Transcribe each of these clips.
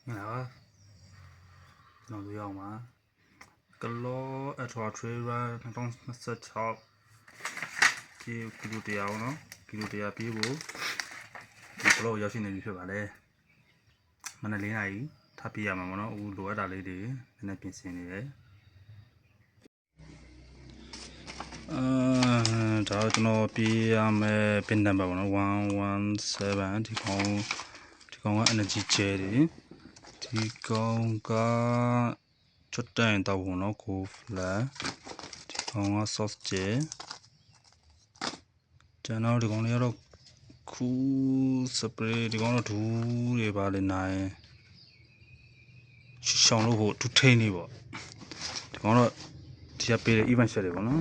Nào, nó bây giờ mà cái lô ở trò chơi ra trong set shop thì kilo tiêu bố cái lô giáo sinh này phải vào đây mà này này tháp bia mà nó u lúa đã lấy đi nênပြင်xin đấy cho nó bia mà bên đằng bảo nó 117 thì con energy chơi đi thì con có chút đèn tàu của nó cố là thì con có sauce chế cho nó thì con nó khu spray thì con nó đủ để vào lên này xong nó hộ đủ thế này bộ thì con nó thì bây giờ event sẽ đấy con nó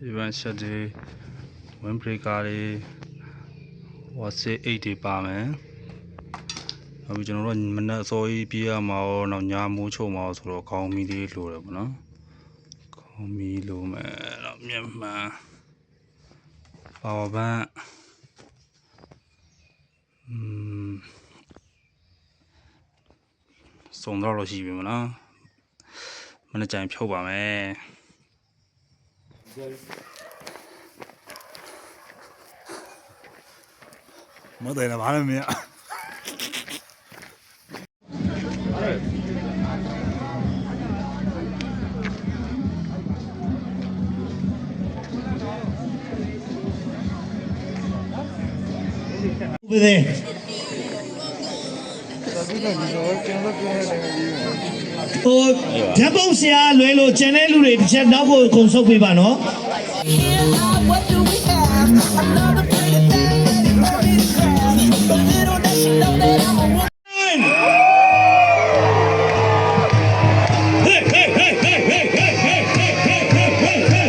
event sẽ đấy when breaker đi hoặc sẽ 8 đi ba mấy bây giờ nó mình soi bia màu nào nhà mua chỗ màu rồi con mi đi luôn rồi nó con mi luôn mà nó miếng mà bảo bạn送到了西边嘛，我那站票吧没？没得了，完了没？不对。ဓာတ်ပုံဆရာလွယ်လို့ကျန်တဲ့လူတွေတစ်ချက်နောက်ကိုခုံဆုပ်ပေးပါနော် What do we have? Another pretty thing, ready to grab. But little does she know that I'm a woman. Hey, hey, hey, hey, hey, hey, hey, hey, hey, hey, hey, hey.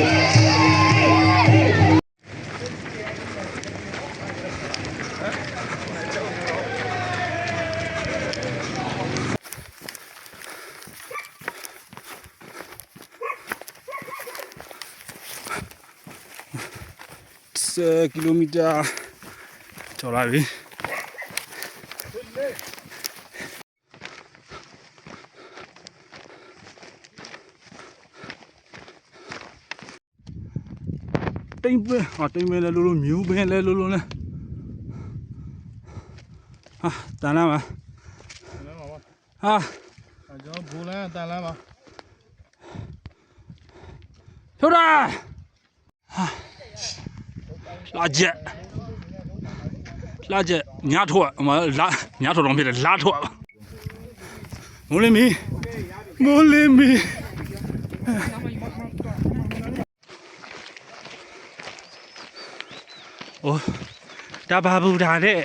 10 km ကျော်လာပြီတိမ်ပင်းတိမ်ပင်းလဲလို့မြူးပင်းလဲလို့လဲဟာတန်လာပါဟာ ကျွန်တော်ဘူလန်းတန်လန်းပါ ဖြုတ်တာဟာလာချက်ညထွက်မလာညထွက်တော့ဖြစ်တယ်လာထွက်မိုးလင်းမီโอ้ဒါဘာဘူးဒါတဲ့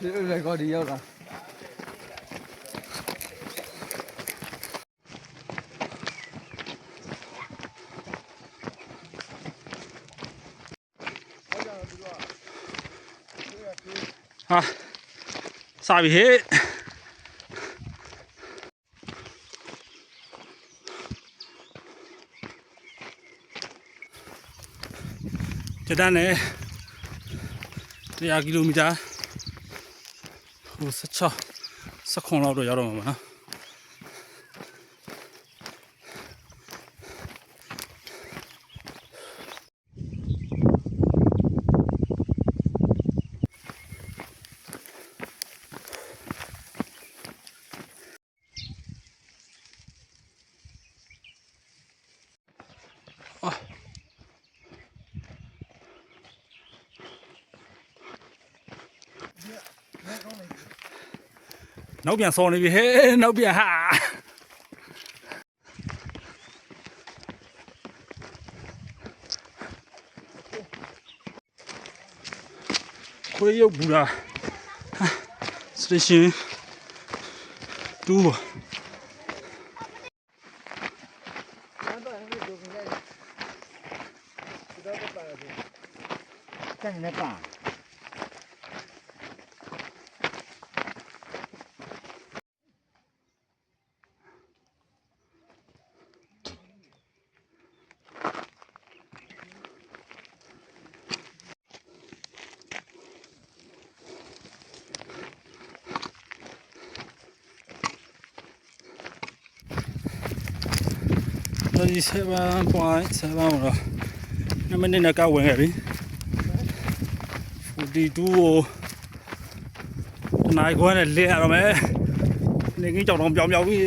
ဒီရက်ကောဒီရောက်တာ ဟာစာပြီဟဲ့ကျတန်းနဲ့100 ကီလိုမီတာဟို16လောက်တော့ရောက်တော့မှာနော်နောက်ပြန်စော်နေပြီဟဲ့နောက်ပြန်ဟာခွေးရုပ်ဘူးလားစတေရှင်2ပါတက်နေပါ 47.7တော့2မိနစ်နဲ့ကဝင်ခဲ့ပြီ42ကိုတနားခွဲနဲ့လစ်ရတော့မယ်နေကင်းကြောင်တော့ပြောင်းပြီ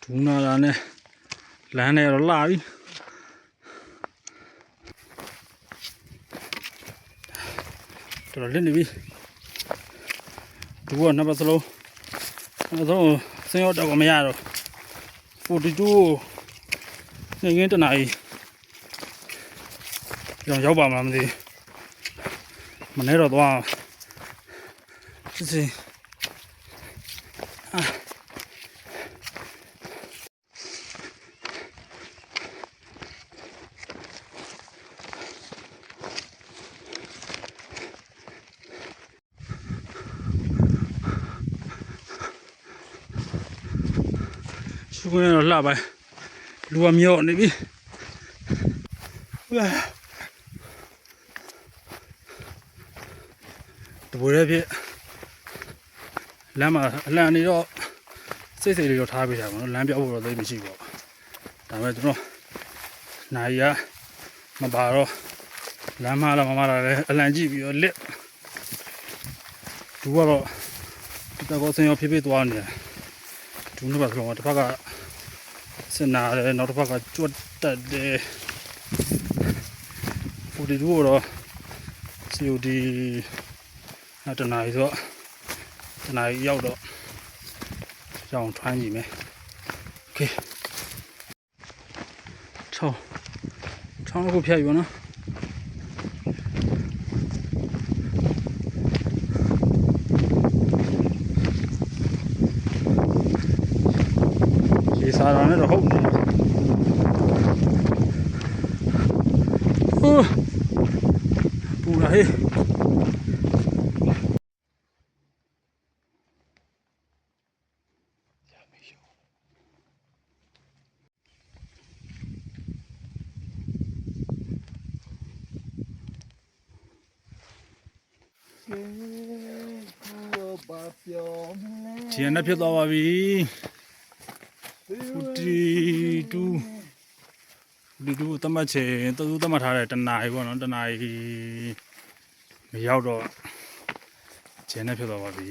ဒူနာလာနဲ့လမ်းနဲ့တော့လာပြီတော်တော်လစ်နေပြီဒူကနှစ်ပတ်စလုံးဆင်းရောက်တော့မရတော့42ကိုနေကင်းတနာကြီးရောက်ပါမလားမသိမနေ့တော့သွားစစ်စစ်ရှုခွင်းတော့လှပါလူကမြော့နေပြီတပူရဲဖြစ်လမ်းမှာအလံနေတော့စိတ်စိတ်လေးတော့ထားပေးတာပေါ့နော်လမ်းပြောက်ဖို့တော့သိမရှိပါဘူးဒါပေမဲ့ကျွန်တော်နိုင်ရမပါတော့လမ်းမလာမလာလည်းအလံကြည့်ပြီးတော့လက်သူကတော့တကောစင်ရောဖြည်းဖြည်းသွားနေတယ်ဒူးနှစ်ပတ်လုံးတစ်ဖက်ကစင်နာတယ်နောက်တစ်ဖက်ကကျွတ်တက်တယ်42တော့ COD တနာရီဆိုတနာရီရောက်တော့ကြောင်ထွန်းကြည့်မယ်โอเคချောင်းတစ်ခုဖြတ်ယူနော်ရေစားရနဲ့တော့ဟုတ်နေပူလာဟေးကျန်တဲ့ဖြစ်သွားပါပြီ42တမတ်ချင်တူတမတ်ထားတဲ့တနာရီပေါ့နော်တနာရီမရောက်တော့ကျန်တဲ့ဖြစ်သွားပါပြီ